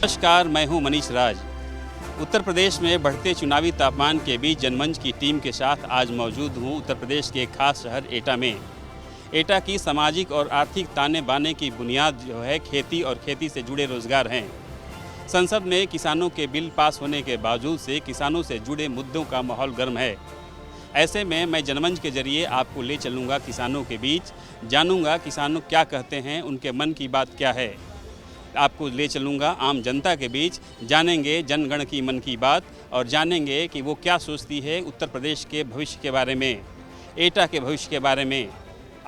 नमस्कार, मैं हूं मनीष राज। उत्तर प्रदेश में बढ़ते चुनावी तापमान के बीच जनमंच की टीम के साथ आज मौजूद हूं उत्तर प्रदेश के एक खास शहर एटा में। एटा की सामाजिक और आर्थिक ताने बाने की बुनियाद जो है खेती और खेती से जुड़े रोजगार हैं। संसद में किसानों के बिल पास होने के बावजूद से किसानों से जुड़े मुद्दों का माहौल गर्म है। ऐसे में मैं जनमंच के जरिए आपको ले चलूँगा किसानों के बीच, जानूँगा किसानों क्या कहते हैं, उनके मन की बात क्या है। आपको ले चलूँगा आम जनता के बीच, जानेंगे जनगण की मन की बात और जानेंगे कि वो क्या सोचती है उत्तर प्रदेश के भविष्य के बारे में, एटा के भविष्य के बारे में।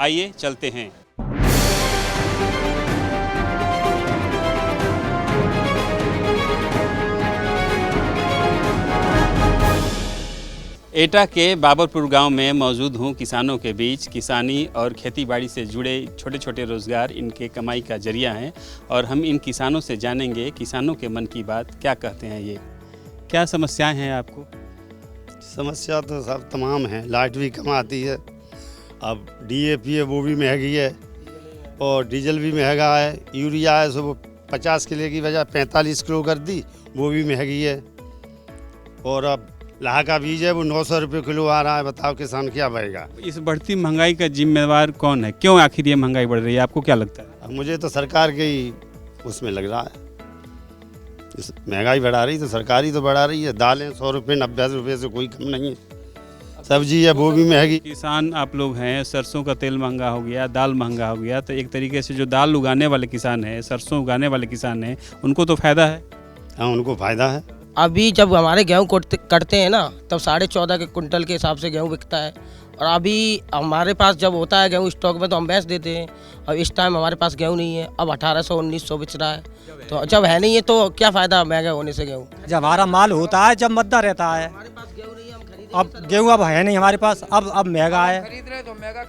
आइए चलते हैं। एटा के बाबरपुर गांव में मौजूद हूं किसानों के बीच। किसानी और खेतीबाड़ी से जुड़े छोटे छोटे रोज़गार इनके कमाई का जरिया हैं और हम इन किसानों से जानेंगे किसानों के मन की बात क्या कहते हैं। ये क्या समस्याएं हैं आपको? समस्या तो सब तमाम है। लाइट भी कम आती है, अब DAP है वो भी महंगी है और डीजल भी महंगा है। यूरिया है सो 50 किलो की बजाय 45 किलो कर दी, वो भी महंगी है। और अब लाह का बीज है वो 900 रुपये किलो आ रहा है। बताओ किसान क्या पाएगा? इस बढ़ती महंगाई का जिम्मेवार कौन है? क्यों आखिर ये महंगाई बढ़ रही है, आपको क्या लगता है? मुझे तो सरकार के ही उसमें लग रहा है। इस महंगाई बढ़ा रही तो सरकार ही तो बढ़ा रही है। दालें 100 रुपये 90 रुपये से कोई कम नहीं है। सब्जी है वो भी महंगी। किसान आप लोग हैं, सरसों का तेल महंगा हो गया, दाल महंगा हो गया, तो एक तरीके से जो दाल उगाने वाले किसान हैं, सरसों उगाने वाले किसान हैं, उनको तो फ़ायदा है। हाँ, उनको फ़ायदा है। अभी जब हमारे गेहूँ कटते हैं ना, तब 14.5 के कुंटल के हिसाब से गेहूँ बिकता है। और अभी हमारे पास जब होता है गेहूँ स्टॉक में तो हम बेच देते हैं। अब इस टाइम हमारे पास गेहूँ नहीं है, अब 1800-1900 बिच रहा है। तो जब है नहीं है तो क्या फ़ायदा महंगा होने से गेहूँ? जब हमारा माल होता है, जब मद्दा रहता है। अब गेहूँ अब है नहीं हमारे पास, अब महंगा है,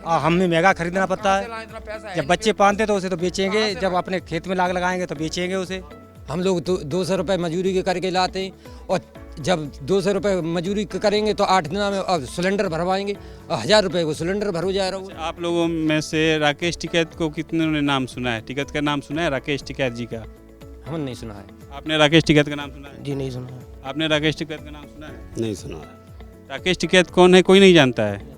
हमें महंगा खरीदना पड़ता है। जब बच्चे पालते तो उसे तो बेचेंगे, जब अपने खेत में लाग लगाएंगे तो बेचेंगे उसे। हम लोग 200 रुपये मजदूरी के करके लाते हैं और जब 200 रुपये मजदूरी करेंगे तो 8 दिन में अब सिलेंडर भरवाएंगे, 1000 रुपये वो सिलेंडर भर हो जा रहा है। आप लोगों में से राकेश टिकैत को कितने ने नाम सुना है? टिकैत का नाम सुना है राकेश टिकैत जी का? हमने नहीं सुना है। आपने राकेश टिकैत का नाम सुना है? जी नहीं सुना है। आपने राकेश टिकैत का नाम सुना है? नहीं सुना है। राकेश टिकैत कौन है, कोई नहीं जानता है।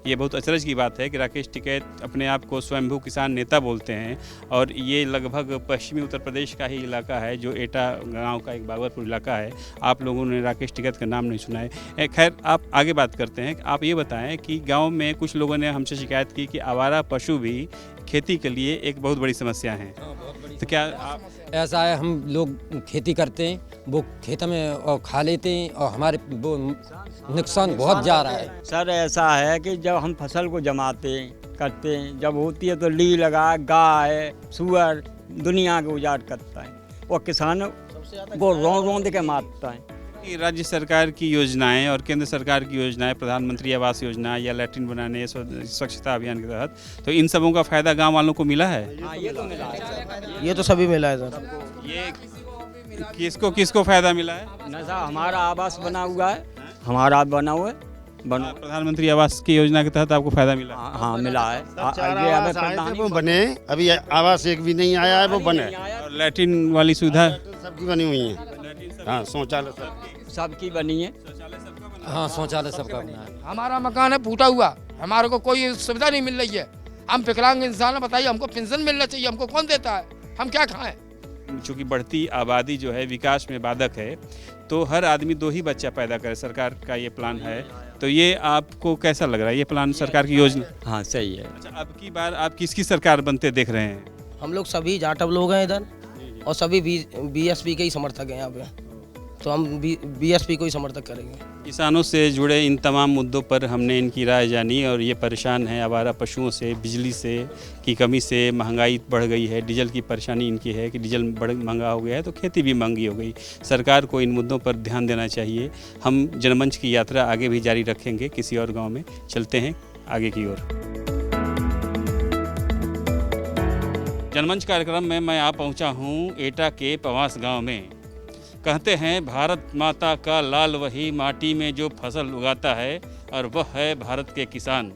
ये बहुत अचरज की बात है कि राकेश टिकैत अपने आप को स्वयंभू किसान नेता बोलते हैं और ये लगभग पश्चिमी उत्तर प्रदेश का ही इलाका है, जो एटा गांव का एक बाबरपुर इलाका है। आप लोगों ने राकेश टिकैत का नाम नहीं सुना है। खैर, आप आगे बात करते हैं। आप ये बताएं कि गांव में कुछ लोगों ने हमसे शिकायत की कि आवारा पशु भी खेती के लिए एक बहुत बड़ी समस्या है। तो क्या आप ऐसा है, हम लोग खेती करते हैं, वो खेत में और खा लेते हैं और हमारे वो नुकसान बहुत जा रहा है। सर ऐसा है कि जब हम फसल को जमाते करते हैं, जब होती है तो ली लगा गाय सुअर दुनिया के उजाड़ करता है और किसान वो रोंद के मारता है। राज्य सरकार की योजनाएं और केंद्र सरकार की योजनाएं, प्रधानमंत्री आवास योजना या लैट्रिन बनाने, स्वच्छता अभियान के तहत, तो इन सबों का फायदा गांव वालों को मिला है? हाँ, ये तो मिला है। ये तो सभी मिला है सर। ये किसको फायदा मिला है? नशा हमारा आवास बना हुआ है, हमारा बना हुआ है। प्रधानमंत्री आवास की योजना के तहत आपको फायदा मिला? हाँ मिला है। वो बने, अभी आवास एक भी नहीं आया है, वो बने। और लैट्रिन वाली सुविधा सबकी बनी हुई है। हाँ, शौचालय सबकी बनी है। हाँ, शौचालय सबका बना है। हमारा मकान है फूटा हुआ, हमारे को कोई सुविधा नहीं मिल रही है। हम विकलांग इंसान है, बताइए हमको पेंशन मिलना चाहिए, हमको कौन देता है? हम क्या खाएं? चूँकि बढ़ती आबादी जो है विकास में बाधक है, तो हर आदमी 2 ही बच्चा पैदा करे, सरकार का ये प्लान है। तो ये आपको कैसा लग रहा है, ये प्लान सरकार की योजना? हाँ सही है। अच्छा, अब की बार आप किसकी सरकार बनते देख रहे हैं? हम लोग सभी जाटव लोग हैं इधर और सभी BSP के ही समर्थक हैं यहाँ पे, तो हम BSP को ही समर्थक करेंगे। किसानों से जुड़े इन तमाम मुद्दों पर हमने इनकी राय जानी और ये परेशान है आवारा पशुओं से, बिजली से की कमी से। महंगाई बढ़ गई है, डीजल की परेशानी इनकी है कि डीजल महंगा हो गया है तो खेती भी महंगी हो गई। सरकार को इन मुद्दों पर ध्यान देना चाहिए। हम जनमंच की यात्रा आगे भी जारी रखेंगे, किसी और गाँव में चलते हैं आगे की ओर। जनमंच कार्यक्रम में मैं आ पहुंचा हूं एटा के पवास गांव में। कहते हैं भारत माता का लाल वही माटी में जो फसल उगाता है और वह है भारत के किसान।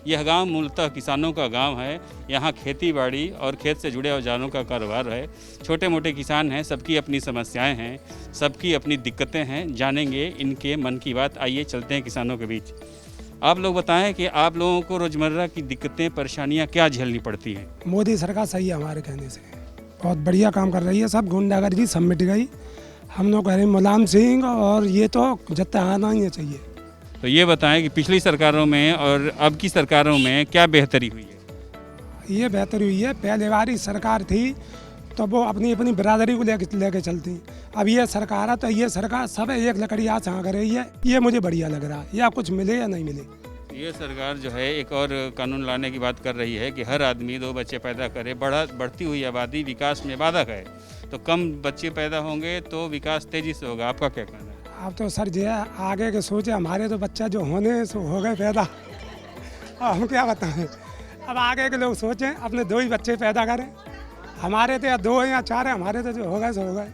यह गांव मूलतः किसानों का गांव है। यहाँ खेती बाड़ी और खेत से जुड़े औजारों का कारोबार है। छोटे मोटे किसान हैं, सबकी अपनी समस्याएं हैं, सबकी अपनी दिक्कतें हैं। जानेंगे इनके मन की बात। आइए चलते हैं किसानों के बीच। आप लोग बताएं कि आप लोगों को रोज़मर्रा की दिक्कतें परेशानियां क्या झेलनी पड़ती हैं? मोदी सरकार सही है हमारे कहने से, बहुत बढ़िया काम कर रही है। सब गुंडागर्दी सब मिट गई। हम लोग कह रहे हैं मुलायम सिंह, और ये तो जितना आना ही चाहिए। तो ये बताएं कि पिछली सरकारों में और अब की सरकारों में क्या बेहतरी हुई है? ये बेहतर हुई है। पहले वाली सरकार थी तो वो अपनी अपनी बिरादरी को लेके चलती। अब ये सरकार है तो ये सरकार सब एक लकड़ी हाथ छाँक रही है। ये मुझे बढ़िया लग रहा है, या कुछ मिले या नहीं मिले। ये सरकार जो है एक और कानून लाने की बात कर रही है कि हर आदमी 2 बच्चे पैदा करे। बढ़ती हुई आबादी विकास में बाधक है, तो कम बच्चे पैदा होंगे तो विकास तेजी से होगा। आपका क्या कहना है? अब तो सर जी आगे के सोचे, हमारे तो बच्चा जो होने सो हो गए पैदा। हम क्या बताएं, अब आगे के लोग सोचें अपने 2 ही बच्चे पैदा करें। हमारे तो या 2 हैं या 4 हैं, हमारे तो जो हो गए सो हो गए।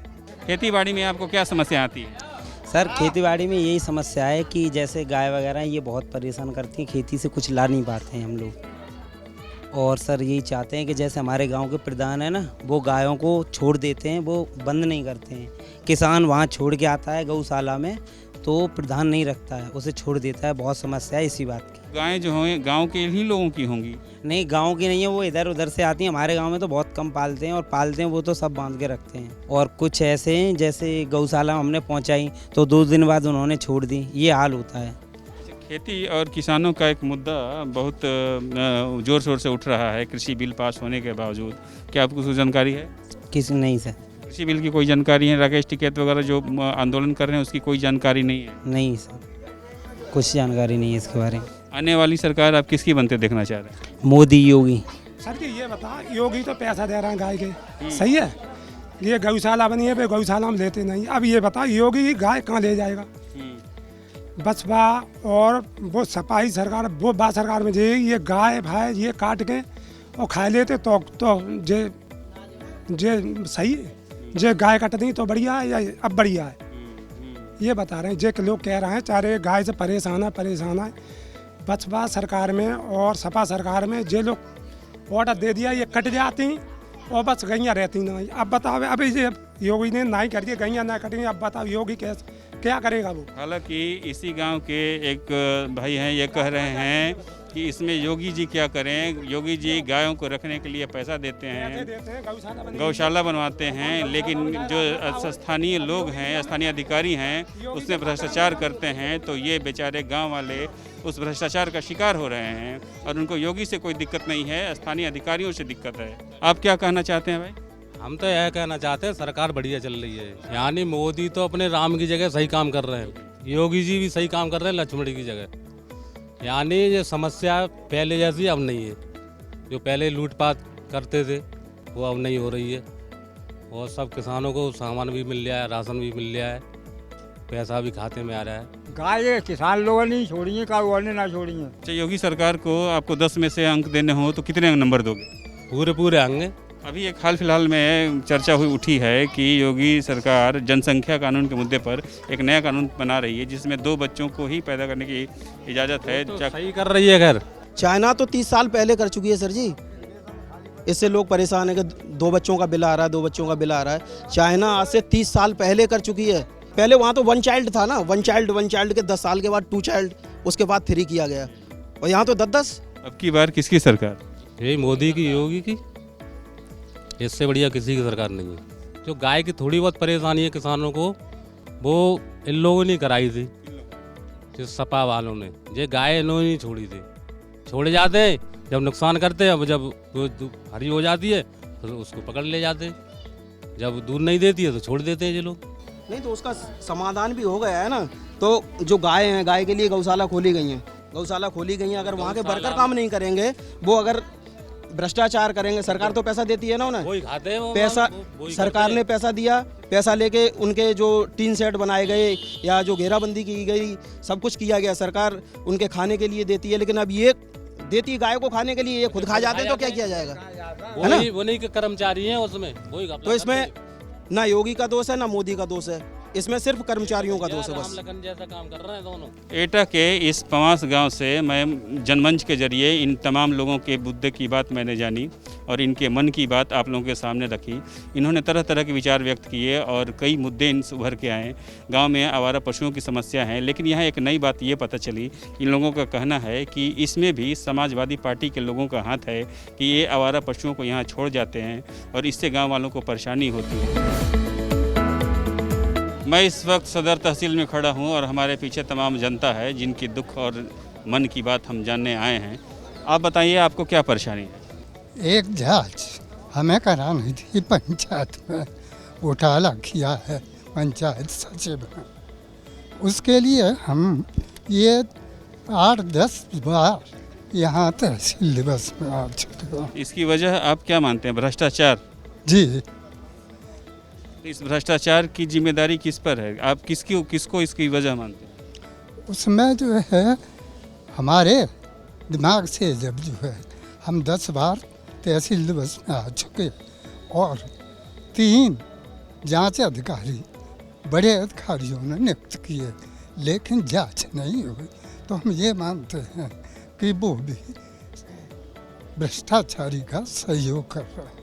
खेती बाड़ी में आपको क्या समस्या आती है? सर खेतीबाड़ी में यही समस्या है कि जैसे गाय वगैरह ये बहुत परेशान करती हैं, खेती से कुछ ला नहीं पाते हैं हम लोग। और सर यही चाहते हैं कि जैसे हमारे गांव के प्रधान है ना, वो गायों को छोड़ देते हैं, वो बंद नहीं करते हैं। किसान वहाँ छोड़ के आता है गौशाला में, तो प्रधान नहीं रखता है, उसे छोड़ देता है। बहुत समस्या है इसी बात की। गायें जो हों गांव के ही लोगों की होंगी? नहीं, गांव की नहीं है, वो इधर उधर से आती हैं। हमारे गांव में तो बहुत कम पालते हैं, और पालते हैं वो तो सब बांध के रखते हैं। और कुछ ऐसे हैं जैसे गौशाला हमने पहुंचाई तो 2 दिन बाद उन्होंने छोड़ दी। ये हाल होता है। खेती और किसानों का एक मुद्दा बहुत ज़ोर शोर से उठ रहा है कृषि बिल पास होने के बावजूद। क्या आपको कुछ जानकारी है? किसी नहीं सर, कृषि बिल की कोई जानकारी है? राकेश टिकैत वगैरह जो आंदोलन कर रहे हैं उसकी कोई जानकारी नहीं है? नहीं सर, कुछ जानकारी नहीं है इसके बारे में। आने वाली सरकार आप किसकी बनते देखना चाह रहे हैं? मोदी, योगी। सर जी ये बता, योगी तो पैसा दे रहा है गाय के, सही है। ये गौशाला बनी है, गौशाला हम लेते नहीं। अब ये बता, योगी गाय कहाँ ले जाएगा? बसपा और वो सपाही सरकार, वो बा सरकार में ये गाय भाई ये काट के और खा लेते तो जे सही है। जे गाय कट दी तो बढ़िया है या अब बढ़िया है? ये बता रहे हैं। जे लोग कह रहे हैं चारे गाय से परेशान है। बसपा सरकार में और सपा सरकार में जे लोग ऑर्डर दे दिया, ये कट जाती और बस गैया रहती नहीं। अब बताओ, अभी ये योगी ने नहीं कर दिया, गैया ना कटेंगी। अब बताओ योगी क्या करेगा वो? हालांकि इसी गांव के एक भाई हैं, ये कह रहे हैं कि इसमें योगी जी क्या करें। योगी जी गायों को रखने के लिए पैसा देते हैं, गौशाला बनवाते हैं, लेकिन जो स्थानीय लोग हैं, स्थानीय अधिकारी हैं, उसमें भ्रष्टाचार करते हैं। तो ये बेचारे गांव वाले उस भ्रष्टाचार का शिकार हो रहे हैं, और उनको योगी से कोई दिक्कत नहीं है, स्थानीय अधिकारियों से दिक्कत है। आप क्या कहना चाहते हैं भाई? हम तो यह कहना चाहते हैं सरकार बढ़िया चल रही है। यानी मोदी तो अपने राम की जगह सही काम कर रहे हैं, योगी जी भी सही काम कर रहे हैं लक्ष्मण की जगह। यानी ये समस्या पहले जैसी अब नहीं है। जो पहले लूटपाट करते थे वो अब नहीं हो रही है, और सब किसानों को सामान भी मिल रहा है, राशन भी मिल रहा है, पैसा भी खाते में आ रहा है। गाय किसान लोगों ने छोड़ी है, कारोबार ने ना छोड़ी है। अच्छा, योगी सरकार को आपको 10 में से अंक देने हो तो कितने नंबर दोगे? पूरे आएंगे। अभी एक हाल फिलहाल में चर्चा उठी है कि योगी सरकार जनसंख्या कानून के मुद्दे पर एक नया कानून बना रही है, जिसमें 2 बच्चों को ही पैदा करने की इजाज़त है। तो सही कर रही है। खैर चाइना तो 30 साल पहले कर चुकी है सर जी। इससे लोग परेशान है कि 2 बच्चों का बिल आ रहा है, 2 बच्चों का बिल आ रहा है। चाइना आज से 30 साल पहले कर चुकी है। पहले वहाँ तो 1 चाइल्ड था ना, 1 चाइल्ड के 10 साल के बाद 2 चाइल्ड, उसके बाद 3 किया गया, और यहाँ तो 10-10। अब की बार किसकी सरकार? यही मोदी की, योगी की। इससे बढ़िया किसी की सरकार नहीं है। जो गाय की थोड़ी बहुत परेशानी है किसानों को, वो इन लोगों ने कराई थी, जो सपा वालों ने। ये गाय इन्होंने नहीं छोड़ी थी। छोड़े जाते हैं जब नुकसान करते हैं, अब जब वो हरी हो जाती है तो उसको पकड़ ले जाते हैं। जब दूध नहीं देती है तो छोड़ देते हैं ये लोग। नहीं तो उसका समाधान भी हो गया है ना। तो जो गाय हैं, गाय के लिए गौशाला खोली गई हैं, अगर वहाँ के वर्कर काम नहीं करेंगे, वो अगर भ्रष्टाचार करेंगे, सरकार तो पैसा देती है ना उन्हें, वही खाते हैं पैसा। सरकार ने पैसा दिया, पैसा लेके उनके जो टीन सेट बनाए गए या जो घेराबंदी की गई, सब कुछ किया गया, सरकार उनके खाने के लिए देती है। लेकिन अब ये देती गाय को खाने के लिए, ये खुद खा जाते हैं, तो क्या किया जाएगा? है ना? वो नहीं के कर्मचारी हैं उसमें, वही। तो इसमें ना योगी का दोष है ना मोदी का दोष है, इसमें सिर्फ कर्मचारियों का दोष है बस। जैसा काम कर रहे हैं दोनों। एटा के इस पवास गांव से मैं जनमंच के जरिए इन तमाम लोगों के मुद्दे की बात मैंने जानी और इनके मन की बात आप लोगों के सामने रखी। इन्होंने तरह तरह के विचार व्यक्त किए और कई मुद्दे इनसे उभर के आए। गांव में आवारा पशुओं की समस्या है, लेकिन यहाँ एक नई बात ये पता चली, इन लोगों का कहना है कि इसमें भी समाजवादी पार्टी के लोगों का हाथ है कि ये आवारा पशुओं को यहाँ छोड़ जाते हैं और इससे गाँव वालों को परेशानी होती है। मैं इस वक्त सदर तहसील में खड़ा हूँ और हमारे पीछे तमाम जनता है जिनकी दुख और मन की बात हम जानने आए हैं। आप बताइए, आपको क्या परेशानी है? एक जांच हमें करानी थी पंचायत में, घोटाला किया है पंचायत सचिव ने। उसके लिए हम ये 8-10 बार यहाँ तहसील दिवस में आ चुके हैं। इसकी वजह आप क्या मानते हैं? भ्रष्टाचार? जी। इस भ्रष्टाचार की जिम्मेदारी किस पर है? आप किसको इसकी वजह मानते हैं? उसमें जो है हमारे दिमाग से जब जो है हम 10 बार तहसील दिवस में आ चुके और 3 जांच अधिकारी बड़े अधिकारियों ने नियुक्त किए, लेकिन जांच नहीं हुई। तो हम ये मानते हैं कि वो भी भ्रष्टाचारी का सहयोग कर रहा है।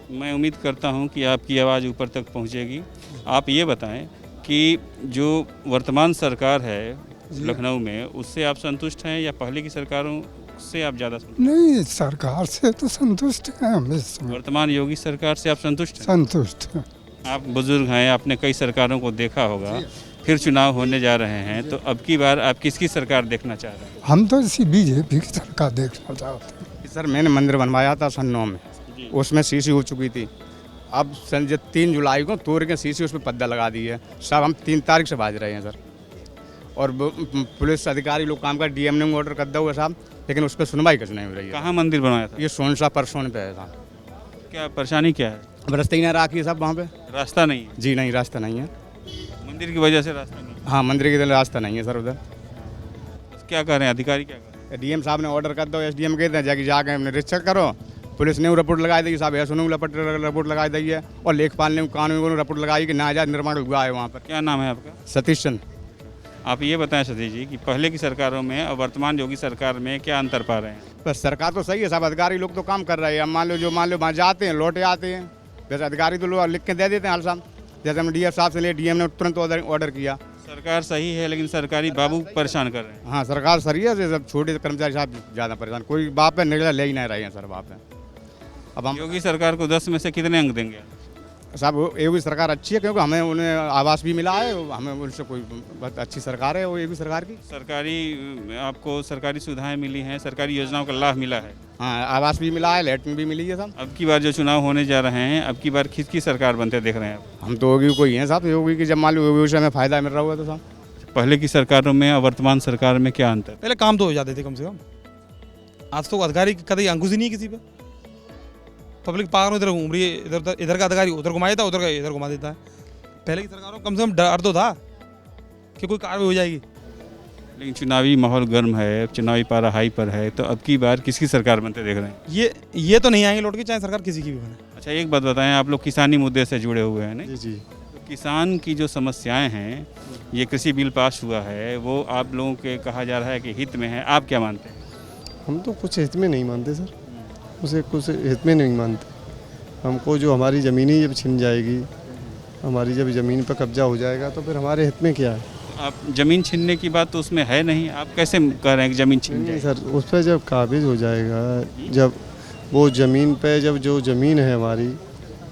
मैं उम्मीद करता हूं कि आपकी आवाज़ ऊपर तक पहुंचेगी। आप ये बताएं कि जो वर्तमान सरकार है लखनऊ में, उससे आप संतुष्ट हैं या पहले की सरकारों से आप ज़्यादा संतुष्ट? नहीं, सरकार से तो संतुष्ट हैं हम इस समय। वर्तमान योगी सरकार से आप संतुष्ट हैं? संतुष्ट हैं। आप बुजुर्ग हैं, आपने कई सरकारों को देखा होगा, फिर चुनाव होने जा रहे हैं, तो अब की बार आप किसकी सरकार देखना चाह रहे हैं? हम तो इसी बीजेपी की सरकार देखना चाहते हैं। सर, मैंने मंदिर बनवाया था सन 9 में, उसमें सीसी हो चुकी थी। अब सन 3 जुलाई को तोड़ के सीसी उसमें पद्दा लगा दी है। सब हम 3 तारीख से बाज रहे हैं सर। और पुलिस अधिकारी लोग काम कर, डीएम ने ऑर्डर कर दिया हुआ साहब, लेकिन उस पर सुनवाई कुछ नहीं हो रही है। कहाँ मंदिर बनवाया था? ये सोनसा परसोन पे है साहब। क्या परेशानी क्या है? अब रास्ते ही नहीं राखी है साहब वहाँ पे। रास्ता नहीं है? जी नहीं, रास्ता नहीं है। मंदिर की वजह से रास्ता नहीं? हाँ, मंदिर की तरफ रास्ता नहीं है सर उधर। क्या कर रहे हैं अधिकारी? क्या कर रहे हैं? डीएम साहब ने ऑर्डर कर दो, एसडीएम कहते हैं जाके निरीक्षण करो। पुलिस ने रिपोर्ट लगाई दी साहब, ऐसा रिपोर्ट लगाई दी है, और लेखपाल ने कानून रिपोर्ट लगाई कि नाजायज निर्माण हुआ है वहाँ पर। क्या नाम है आपका? सतीश चंद। आप ये बताएं सतीश जी कि पहले की सरकारों में और वर्तमान योगी सरकार में क्या अंतर पा रहे हैं? बस सरकार तो सही है साहब, अधिकारी लोग तो काम कर रहे हैं। अब मान लो वहाँ जाते हैं, लौटे आते हैं। जैसे अधिकारी तो लोग लिख के दे देते हैं हाल साहब। जैसे हम डीएफ साहब से लिए, डीएम ने तुरंत ऑर्डर किया। सरकार सही है, लेकिन सरकारी बाबू परेशान कर रहे हैं। हाँ, सरकार सही है, सब छोटे कर्मचारी साहब ज़्यादा परेशान। कोई बाप है निर्णय ले ही नहीं रहे हैं सर बाप है। अब हम योगी सरकार को 10 में से कितने अंक देंगे साहब? योगी सरकार अच्छी है, क्योंकि हमें उन्हें आवास भी मिला है, हमें उनसे कोई बहुत अच्छी सरकार है वो योगी सरकार की। आपको सरकारी सुविधाएं मिली हैं, सरकारी योजनाओं का लाभ मिला है? हाँ, आवास भी मिला है, लैट्रिन भी मिली है साहब। अब की बार जो चुनाव होने जा रहे हैं, अब की बार किसकी सरकार बनते देख रहे हैं आप? हम तो योगी को ही हैं साहब। योगी की जब मान लो योगी से हमें फ़ायदा मिल रहा हुआ तो साहब। पहले की सरकारों में और वर्तमान सरकार में क्या अंतर? पहले काम तो हो जाते थे कम से कम। आज तो अधिकारी कभी अंकुश ही नहीं किसी पे। पब्लिक पागल इधर घूम रही है, इधर का अधिकारी उधर घुमा देता है, उधर का इधर घुमा देता है। पहले की सरकारों कम से कम डर तो था कि कोई कार्रवाई हो जाएगी। लेकिन चुनावी माहौल गर्म है, चुनावी पारा हाई पर है, तो अब की बार किसकी सरकार बनते देख रहे हैं? ये तो नहीं आएंगे लौट के, चाहे सरकार किसी की भी बने। अच्छा, एक बात बताएं, आप लोग किसानी मुद्दे से जुड़े हुए हैं नहीं? जी। तो किसान की जो समस्याएं हैं, ये कृषि बिल पास हुआ है, वो आप लोगों के कहा जा रहा है कि हित में है। आप क्या मानते हैं? हम तो कुछ हित में नहीं मानते सर, उसे कुछ हित में नहीं मानते। हमको जो हमारी ज़मीन ही जब छिन जाएगी, हमारी जब ज़मीन पर कब्जा हो जाएगा, तो फिर हमारे हित में क्या है? आप ज़मीन छीनने की बात तो उसमें है नहीं, आप कैसे कह रहे हैं कि ज़मीन छीन नहीं सर, उस पर जब काबिज हो जाएगा, जब वो ज़मीन पे जब जो ज़मीन है हमारी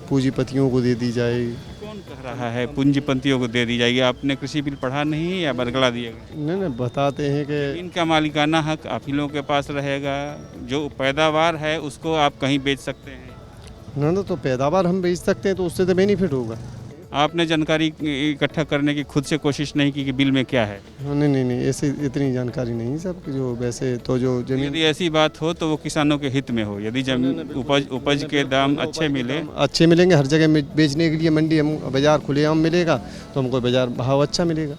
पूंजीपतियों को दे दी जाएगी। कौन कह रहा है पूंजीपतियों को दे दी जाएगी? आपने कृषि बिल पढ़ा नहीं या बरगला दिएगा? नहीं, बताते हैं कि इनका मालिकाना हक आप ही लोगों के पास रहेगा। जो पैदावार है उसको आप कहीं बेच सकते हैं ना, तो पैदावार हम बेच सकते हैं, तो उससे तो बेनिफिट होगा। आपने जानकारी इकट्ठा करने की खुद से कोशिश नहीं की कि बिल में क्या है? नहीं, ऐसे इतनी जानकारी नहीं सब। जो वैसे तो जो जमीन, यदि ऐसी बात हो तो वो किसानों के हित में हो। यदि उपज के दाम अच्छे मिलेंगे, हर जगह बेचने के लिए मंडी हम बाज़ार खुलेआम मिलेगा, तो हमको बाज़ार भाव अच्छा मिलेगा।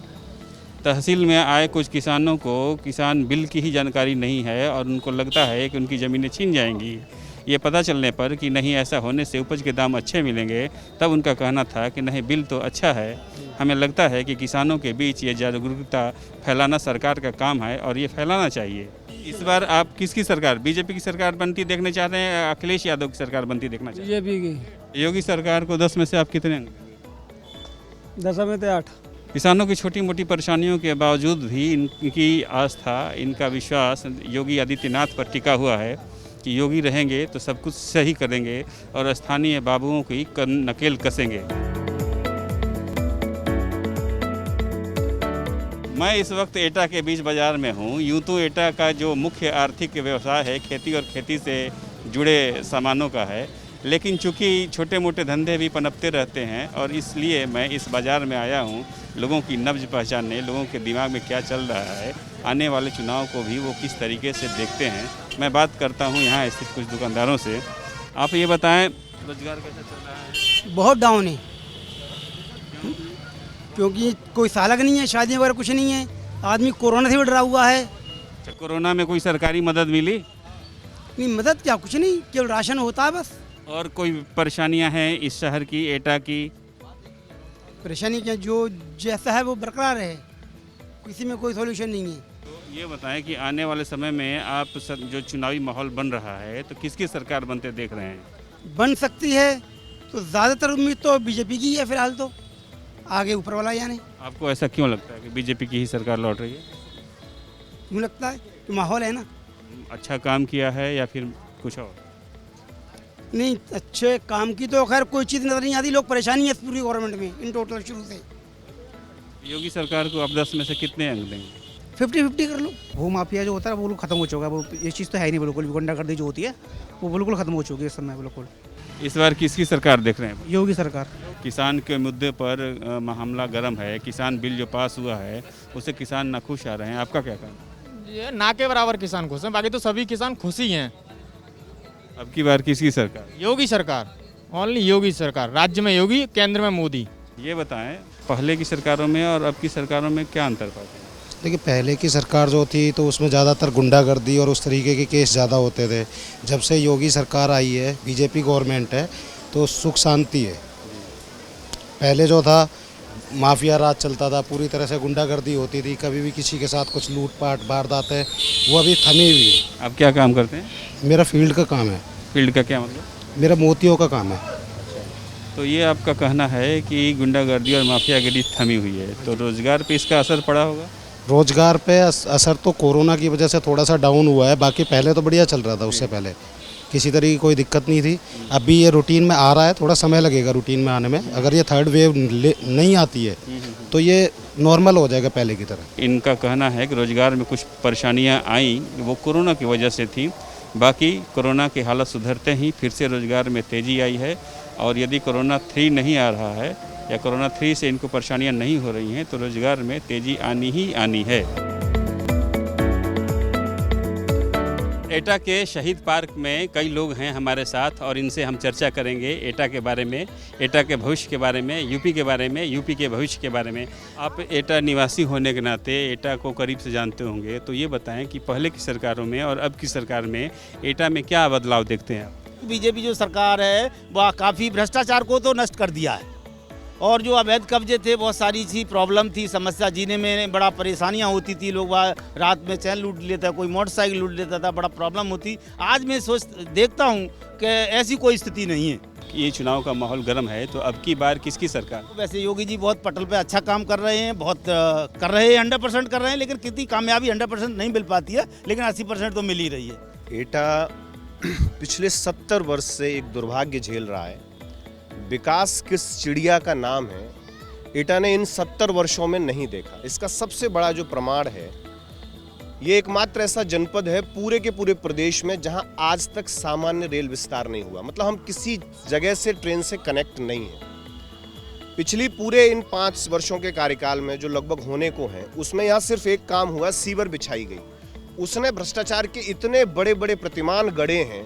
तहसील में आए कुछ किसानों को किसान बिल की ही जानकारी नहीं है और उनको लगता है कि उनकी ज़मीनें छीन जाएंगी, ये पता चलने पर कि नहीं ऐसा होने से उपज के दाम अच्छे मिलेंगे, तब उनका कहना था कि नहीं बिल तो अच्छा है, हमें लगता है कि किसानों के बीच ये जागरूकता फैलाना सरकार का काम है और ये फैलाना चाहिए। इस बार आप किसकी सरकार, बीजेपी की सरकार बनती देखना चाहते हैं या अखिलेश यादव की सरकार बनती देखना चाहते हैं? बीजेपी की। योगी सरकार को 10 में से आप कितने अंक? 10 में से 8। किसानों की छोटी मोटी परेशानियों के बावजूद भी इनकी आस्था, इनका विश्वास योगी आदित्यनाथ पर टिका हुआ है कि योगी रहेंगे तो सब कुछ सही करेंगे और स्थानीय बाबुओं की नकेल कसेंगे। मैं इस वक्त एटा के बीच बाजार में हूँ। यूँ तो एटा का जो मुख्य आर्थिक व्यवसाय है खेती और खेती से जुड़े सामानों का है, लेकिन चूंकि छोटे मोटे धंधे भी पनपते रहते हैं और इसलिए मैं इस बाज़ार में आया हूँ लोगों की नब्ज पहचानने, लोगों के दिमाग में क्या चल रहा है, आने वाले चुनाव को भी वो किस तरीके से देखते हैं। मैं बात करता हूँ यहाँ स्थित कुछ दुकानदारों से। आप ये बताएं, रोजगार कैसा चल रहा है? बहुत डाउन है, क्योंकि कोई सालक नहीं है, शादी वगैरह कुछ नहीं है, आदमी कोरोना से भी डरा हुआ है। अच्छा, कोरोना में कोई सरकारी मदद मिली? नहीं, मदद क्या, कुछ नहीं, केवल राशन होता है बस। और कोई परेशानियां हैं इस शहर की, एटा की? परेशानी क्या, जो जैसा है वो बरकरार है, किसी में कोई सॉल्यूशन नहीं है। तो ये बताएं कि आने वाले समय में आप जो चुनावी माहौल बन रहा है तो किसकी सरकार बनते देख रहे हैं? बन सकती है तो ज़्यादातर उम्मीद तो बीजेपी की है फिलहाल, तो आगे ऊपर वाला यानी। आपको ऐसा क्यों लगता है कि बीजेपी की ही सरकार लौट रही है? क्यों लगता है कि माहौल है ना, अच्छा काम किया है या फिर कुछ और? नहीं, अच्छे काम की तो खैर कोई चीज़ नज़र नहीं आती, लोग परेशानी है इस पूरी गवर्नमेंट में इन टोटल शुरू से। योगी सरकार को आप 10 में से कितने अंक देंगे? 50-50 कर लो। वो माफिया जो होता है वो खत्म हो चुका है, वो ये चीज़ तो है नहीं, बिल्कुल गुंडागर्दी जो होती है वो बिल्कुल खत्म हो चुकी है इस समय बिल्कुल। इस बार किसकी सरकार देख रहे हैं? योगी सरकार। किसान के मुद्दे पर मामला गर्म है, किसान बिल जो पास हुआ है उससे किसान नाखुश आ रहे हैं, आपका क्या कहना? ये ना के बराबर किसान खुश हैं, बाकी तो सभी किसान खुश ही हैं। अब की बार किसकी सरकार? योगी सरकार, ओनली योगी सरकार। राज्य में योगी, केंद्र में मोदी। ये बताएं, पहले की सरकारों में और अब की सरकारों में क्या अंतर पाते हैं? देखिए, पहले की सरकार जो थी तो उसमें ज़्यादातर गुंडागर्दी और उस तरीके के केस ज़्यादा होते थे। जब से योगी सरकार आई है, बीजेपी गवर्नमेंट है, तो सुख शांति है। पहले जो था माफिया राज चलता था, पूरी तरह से गुंडागर्दी होती थी, कभी भी किसी के साथ कुछ लूटपाट वारदातें, वो अभी थमी हुई है। आप क्या काम करते हैं? मेरा फील्ड का काम है। फील्ड का क्या मतलब? मेरा मोतियों का काम है। तो ये आपका कहना है कि गुंडागर्दी और माफियागिरी थमी हुई है, तो रोजगार पे इसका असर पड़ा होगा? रोजगार पे असर तो कोरोना की वजह से थोड़ा सा डाउन हुआ है, बाकी पहले तो बढ़िया चल रहा था, उससे पहले किसी तरह की कोई दिक्कत नहीं थी। अभी ये रूटीन में आ रहा है, थोड़ा समय लगेगा रूटीन में आने में। अगर ये थर्ड वेव नहीं आती है तो ये नॉर्मल हो जाएगा पहले की तरह। इनका कहना है कि रोजगार में कुछ परेशानियां आई, वो कोरोना की वजह से थी, बाकी कोरोना की हालत सुधरते ही फिर से रोजगार में तेज़ी आई है। और यदि कोरोना 3 नहीं आ रहा है या कोरोना 3 से इनको परेशानियां नहीं हो रही हैं तो रोजगार में तेज़ी आनी ही आनी है। एटा के शहीद पार्क में कई लोग हैं हमारे साथ और इनसे हम चर्चा करेंगे एटा के बारे में, एटा के भविष्य के बारे में, यूपी के बारे में, यूपी के भविष्य के बारे में। आप एटा निवासी होने के नाते एटा को करीब से जानते होंगे, तो ये बताएं कि पहले की सरकारों में और अब की सरकार में एटा में क्या बदलाव देखते हैं आप? बीजेपी जो सरकार है वह काफ़ी भ्रष्टाचार को तो नष्ट कर दिया है, और जो अवैध कब्जे थे, बहुत सारी सी प्रॉब्लम थी, समस्या जीने में बड़ा परेशानियां होती थी। लोग वहाँ रात में चैन लूट लेता, कोई मोटरसाइकिल लूट लेता था, बड़ा प्रॉब्लम होती। आज मैं देखता हूँ कि ऐसी कोई स्थिति नहीं है। ये चुनाव का माहौल गर्म है, तो अब की बार किसकी सरकार? वैसे योगी जी बहुत पटल पे अच्छा काम कर रहे हैं, बहुत कर रहे हैं, 100% कर रहे हैं, लेकिन कितनी कामयाबी 100% नहीं मिल पाती है, लेकिन 80% तो मिल ही रही है। एटा पिछले 70 वर्ष से एक दुर्भाग्य झेल रहा है। विकास किस चिड़िया का नाम है, एटा ने इन 70 वर्षों में नहीं देखा। इसका सबसे बड़ा जो प्रमाण है, ये एकमात्र ऐसा जनपद है पूरे के पूरे प्रदेश में जहां आज तक सामान्य रेल विस्तार नहीं हुआ। मतलब हम किसी जगह से ट्रेन से कनेक्ट नहीं है। पिछली पूरे इन 5 वर्षों के कार्यकाल में जो लगभग होने को है, उसमें यहाँ सिर्फ एक काम हुआ, सीवर बिछाई गई। उसने भ्रष्टाचार के इतने बड़े बड़े प्रतिमान गढ़े हैं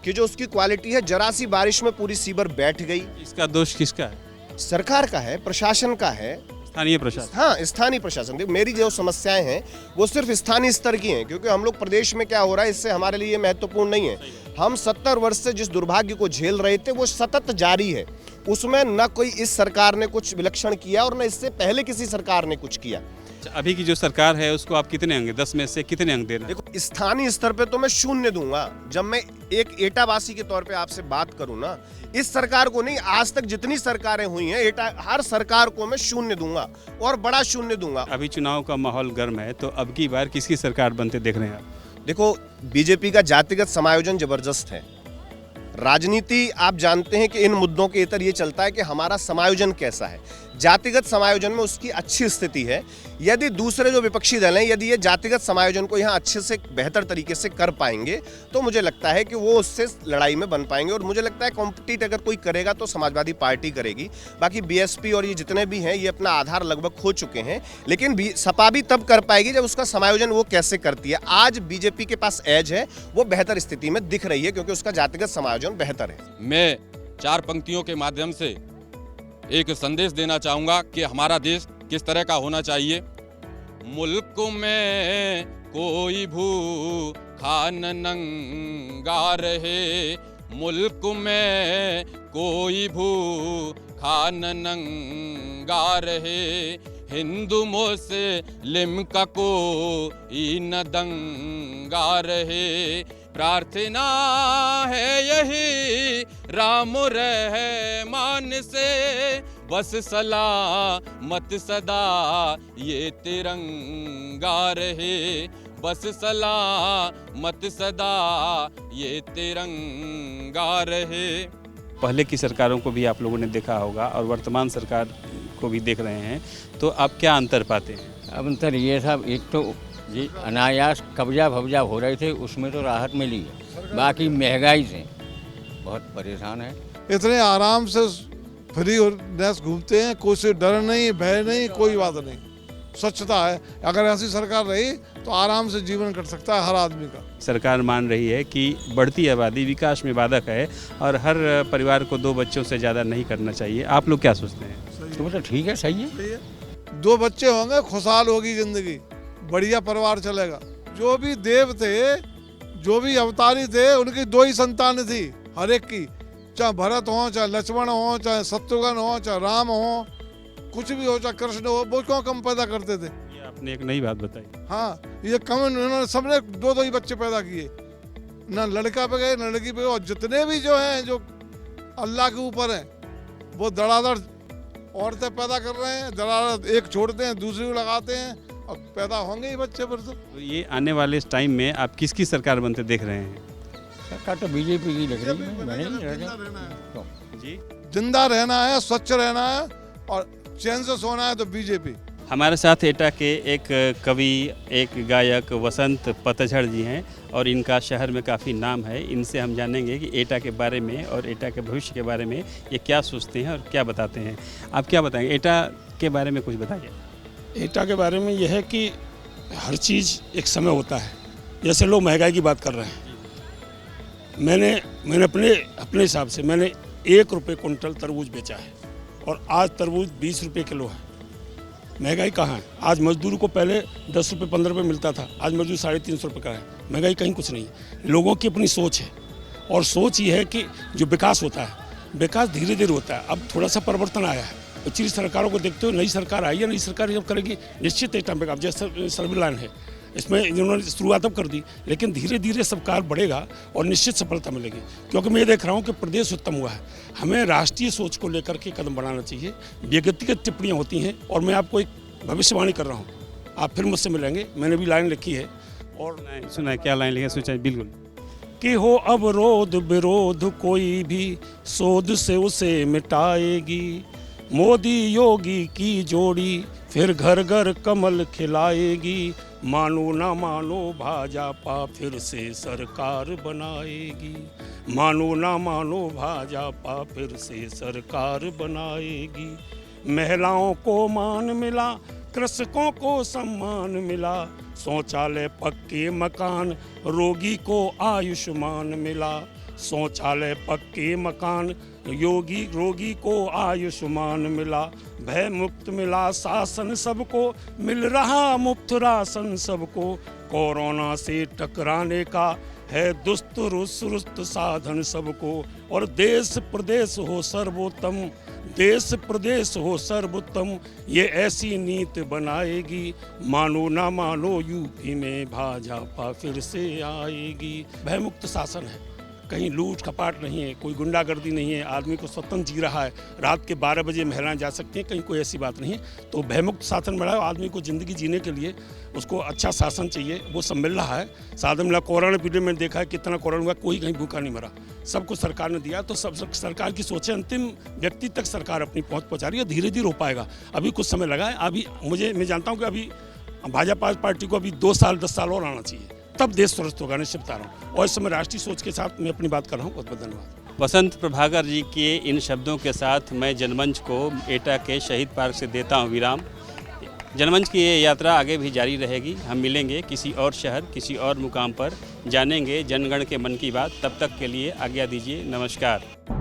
कि जो उसकी क्वालिटी है, जरा सी बारिश में पूरी सीवर बैठ गई। इसका दोष किसका है? सरकार का है, प्रशासन का है। स्थानीय प्रशासन। हाँ, स्थानीय प्रशासन। देखो, मेरी जो समस्याएं हैं वो सिर्फ स्थानीय स्तर की हैं, क्योंकि हम लोग प्रदेश में क्या हो रहा है इससे हमारे लिए महत्वपूर्ण नहीं है। हम 70 वर्ष से जिस दुर्भाग्य को झेल रहे थे वो सतत जारी है। उसमें न कोई इस सरकार ने कुछ विलक्षण किया और न इससे पहले किसी सरकार ने कुछ किया। अभी की जो सरकार है उसको आप कितने अंक, 10 में से कितने अंक देना? देखो, स्थानीय स्तर पे तो मैं 0 दूंगा। जब मैं एक एटावासी के तौर पे आपसे बात करूं ना, इस सरकार को नहीं, आज तक जितनी सरकारें हुई हैं एटा, हर सरकार को मैं 0 दूंगा और बड़ा 0 दूंगा। अभी चुनाव का माहौल गर्म है, तो अब की बार किसकी सरकार बनते देख रहे हैं आप? देखो, बीजेपी का जातिगत समायोजन जबरदस्त है। राजनीति आप जानते हैं कि इन मुद्दों के इतर ये चलता है कि हमारा समायोजन कैसा है। जातिगत समायोजन में उसकी अच्छी स्थिति है। यदि दूसरे जो विपक्षी दल हैं, यदि ये जातिगत समायोजन को यहाँ अच्छे से बेहतर तरीके से कर पाएंगे तो मुझे लगता है कि वो उससे लड़ाई में बन पाएंगे। और मुझे लगता है कॉम्पिटिट अगर कोई करेगा तो समाजवादी पार्टी करेगी। बाकी बीएसपी और ये जितने भी हैं ये अपना आधार लगभग खो चुके हैं, लेकिन सपा भी तब कर पाएगी जब उसका समायोजन वो कैसे करती है। आज बीजेपी के पास एज है, वो बेहतर स्थिति में दिख रही है क्योंकि उसका जातिगत समायोजन बेहतर है। मैं 4 पंक्तियों के माध्यम से एक संदेश देना चाहूँगा कि हमारा देश किस तरह का होना चाहिए। मुल्क में कोई भूखा न नंगा रहे, मुल्क में कोई भूखा न नंगा रहे, हिंदू मुस्लिम का कोई न दंगा रहे। प्रार्थना है यही राम रहमान से, बस सलामत सदा ये तिरंगा रहे, बस सलामत सदा ये तिरंगा रहे। पहले की सरकारों को भी आप लोगों ने देखा होगा और वर्तमान सरकार को भी देख रहे हैं, तो आप क्या अंतर पाते हैं? अब अंतर ये सब, एक तो जी अनायास कब्जा भब्जा हो रहे थे, उसमें तो राहत मिली है। बाकी महंगाई से बहुत परेशान है। इतने आराम से फ्री नेस घूमते हैं, कोई से डर नहीं, भय नहीं, कोई बात नहीं, स्वच्छता है। अगर ऐसी सरकार रही तो आराम से जीवन कट सकता है हर आदमी का। सरकार मान रही है कि बढ़ती आबादी विकास में बाधक है और हर परिवार को 2 बच्चों से ज़्यादा नहीं करना चाहिए। आप लोग क्या सोचते हैं? तो मतलब ठीक है, सही है। 2 बच्चे होंगे, खुशहाल होगी जिंदगी, बढ़िया परिवार चलेगा। जो भी देव थे, जो भी अवतारी थे, उनकी 2 ही संतान थी हर एक की, चाहे भरत हो, चाहे लक्ष्मण हो, चाहे शत्रुघ्न हो, चाहे राम हो, कुछ भी हो, चाहे कृष्ण हो, वो क्यों कम पैदा करते थे? ये आपने एक नई बात बताई। हाँ, ये कम, उन्होंने सबने 2 ही बच्चे पैदा किए, ना लड़का पे गए ना लड़की पे। और जितने भी जो हैं, जो अल्लाह के ऊपर हैं, वो धड़ाधड़ औरतें पैदा कर रहे हैं, धड़ाधड़ एक छोड़ते हैं दूसरी को लगाते हैं, अब पैदा होंगे ही बच्चे फिर तो। ये आने वाले इस टाइम में आप किसकी सरकार बनते देख रहे हैं? सरकार तो बीजेपी की लग रही है। जी, जिंदा रहना है, स्वच्छ रहना है और चैन से सोना है तो बीजेपी। हमारे साथ एटा के एक कवि, एक गायक वसंत पतझड़ जी हैं और इनका शहर में काफ़ी नाम है। इनसे हम जानेंगे कि एटा के बारे में और एटा के भविष्य के बारे में ये क्या सोचते हैं और क्या बताते हैं। आप क्या बताएंगे एटा के बारे में, कुछ बताइए। एटा के बारे में यह है कि हर चीज़ एक समय होता है। जैसे लोग महंगाई की बात कर रहे हैं, मैंने अपने हिसाब से मैंने 1 रुपये कुंटल तरबूज बेचा है और आज तरबूज 20 रुपये किलो है। महंगाई कहाँ है? आज मजदूर को पहले 10 रुपये 15 रुपये मिलता था, आज मजदूर 350 रुपये का है। महंगाई कहीं कुछ नहीं है। लोगों की अपनी सोच है और सोच ये है कि जो विकास होता है, विकास धीरे धीरे होता है। अब थोड़ा सा परिवर्तन आया है। पिछली सरकारों को देखते हो, नई सरकार आई है, नई सरकार जब करेगी निश्चित एक टाइम पे, अब जैसे सर्विलान है, इसमें इन्होंने शुरुआत अब कर दी, लेकिन धीरे धीरे सरकार बढ़ेगा और निश्चित सफलता मिलेगी। क्योंकि मैं ये देख रहा हूँ कि प्रदेश उत्तम हुआ है। हमें राष्ट्रीय सोच को लेकर के कदम बढ़ाना चाहिए। व्यक्तिगत टिप्पणियाँ होती हैं और मैं आपको एक भविष्यवाणी कर रहा हूँ, आप फिर मुझसे मिलेंगे। मैंने भी लाइन लिखी है और सुना है। क्या लाइन लिखी? सोचा बिल्कुल कि हो अवरोध विरोध कोई भी सोध से उसे मिटाएगी। मोदी योगी की जोड़ी फिर घर घर कमल खिलाएगी। मानो ना मानो भाजपा फिर से सरकार बनाएगी। मानो ना मानो भाजपा फिर से सरकार बनाएगी। महिलाओं को मान मिला, कृषकों को सम्मान मिला। शौचालय पक्के मकान, रोगी को आयुष्मान मिला। शौचालय पक्के मकान, योगी रोगी को आयुष्मान मिला, भय मुक्त मिला शासन सबको, मिल रहा मुफ्त राशन सबको, कोरोना से टकराने का है दुरुस्त साधन सबको, और देश प्रदेश हो सर्वोत्तम, देश प्रदेश हो सर्वोत्तम, ये ऐसी नीति बनाएगी, मानो ना मानो यूपी में भाजपा फिर से आएगी। भयमुक्त शासन है, कहीं लूट खपाट नहीं है, कोई गुंडागर्दी नहीं है, आदमी को स्वतंत्र जी रहा है, रात के 12 बजे महिलाएं जा सकती हैं, कहीं कोई ऐसी बात नहीं है। तो भयमुक्त शासन बढ़ाओ, आदमी को ज़िंदगी जीने के लिए उसको अच्छा शासन चाहिए, वो सब मिल रहा है। साधन मिला, कोरोना पीरियड में देखा है कितना कोरोना हुआ, कोई कहीं भूखा नहीं मरा, सब कुछ सरकार ने दिया। तो सब सरकार की सोचे अंतिम व्यक्ति तक सरकार अपनी पहुँच पहुँचा रही है, धीरे धीरे हो पाएगा। अभी कुछ समय लगा है, अभी मैं जानता हूँ कि अभी भाजपा पार्टी को अभी 2 साल 10 साल और आना चाहिए, तब देश सुरक्षित होगा, निश्चित बता रहा हूँ। और इस समय राष्ट्रीय सोच के साथ मैं अपनी बात कर रहा हूँ। बहुत बहुत धन्यवाद। वसंत प्रभाकर जी के इन शब्दों के साथ मैं जनमंच को एटा के शहीद पार्क से देता हूँ विराम। जनमंच की ये यात्रा आगे भी जारी रहेगी। हम मिलेंगे किसी और शहर, किसी और मुकाम पर, जानेंगे जनगण के मन की बात। तब तक के लिए आज्ञा दीजिए, नमस्कार।